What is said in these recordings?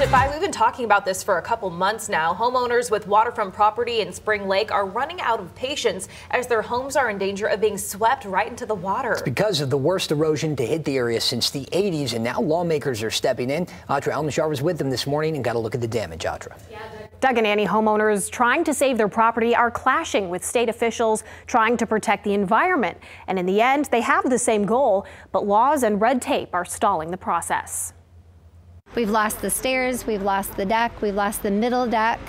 At 5, we've been talking about this for a couple months now. Homeowners with waterfront property in Spring Lake are running out of patience as their homes are in danger of being swept right into the water. It's because of the worst erosion to hit the area since the 80s, and now lawmakers are stepping in. Atra Almashar was with them this morning and got a look at the damage. Atra. Doug and Annie, homeowners trying to save their property are clashing with state officials trying to protect the environment. And in the end, they have the same goal, but laws and red tape are stalling the process. We've lost the stairs, we've lost the deck, we've lost the middle deck,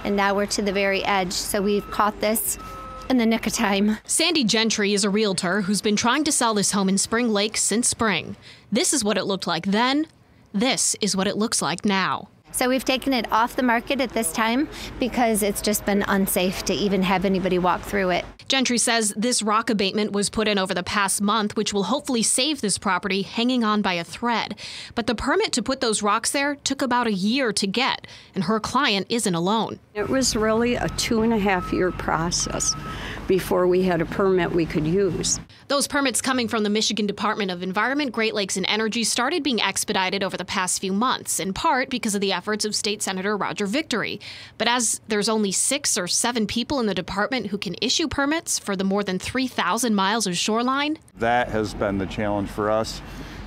and now we're to the very edge. So we've caught this in the nick of time. Sandy Gentry is a realtor who's been trying to sell this home in Spring Lake since spring. This is what it looked like then. This is what it looks like now. So we've taken it off the market at this time because it's just been unsafe to even have anybody walk through it. Gentry says this rock abatement was put in over the past month, which will hopefully save this property hanging on by a thread. But the permit to put those rocks there took about a year to get, and her client isn't alone. It was really a 2.5-year process before we had a permit we could use. Those permits coming from the Michigan Department of Environment, Great Lakes and Energy started being expedited over the past few months, in part because of the efforts of State Senator Roger Victory. But as there's only 6 or 7 people in the department who can issue permits for the more than 3,000 miles of shoreline. That has been the challenge for us,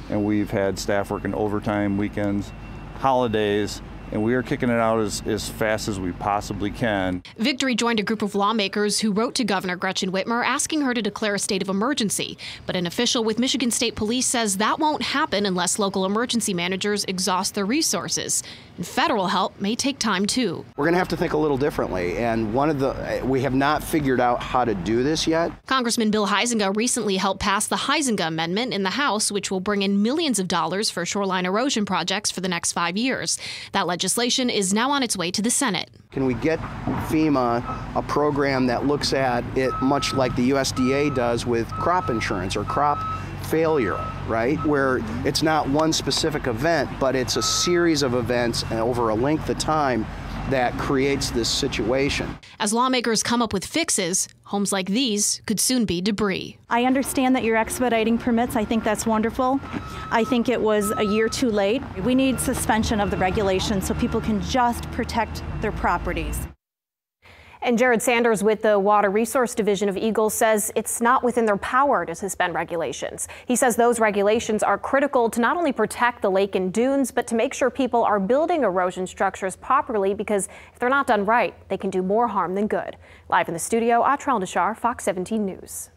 and we've had staff working overtime, weekends, holidays, and we are kicking it out as fast as we possibly can. Victory joined a group of lawmakers who wrote to Governor Gretchen Whitmer asking her to declare a state of emergency. But an official with Michigan State Police says that won't happen unless local emergency managers exhaust their resources. And federal help may take time, too. We're going to have to think a little differently, and we have not figured out how to do this yet. Congressman Bill Huizenga recently helped pass the Huizenga Amendment in the House, which will bring in millions of dollars for shoreline erosion projects for the next 5 years. That legislation is now on its way to the Senate. Can we get FEMA a program that looks at it much like the USDA does with crop insurance or crop failure, right? Where it's not one specific event, but it's a series of events and over a length of time that creates this situation. As lawmakers come up with fixes, homes like these could soon be debris. I understand that you're expediting permits. I think that's wonderful. I think it was a year too late. We need suspension of the regulations so people can just protect their properties. And Jared Sanders with the Water Resource Division of Eagle says it's not within their power to suspend regulations. He says those regulations are critical to not only protect the lake and dunes, but to make sure people are building erosion structures properly, because if they're not done right, they can do more harm than good. Live in the studio, Atra Almashar, Fox 17 News.